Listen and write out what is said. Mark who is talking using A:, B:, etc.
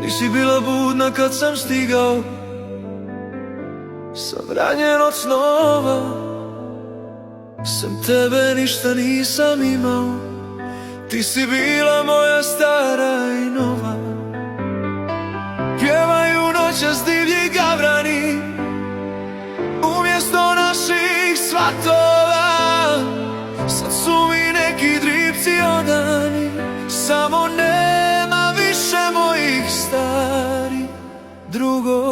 A: Nisi bila budna kad sam stigao, sam ranjen od snova. Sem tebe ništa nisam imao, ti si bila moja stara i nova. Pjevaju noćas divlji gavrani umjesto naših svatova. Sad su mi neki dripci odani, samo nema više mojih starih drugova.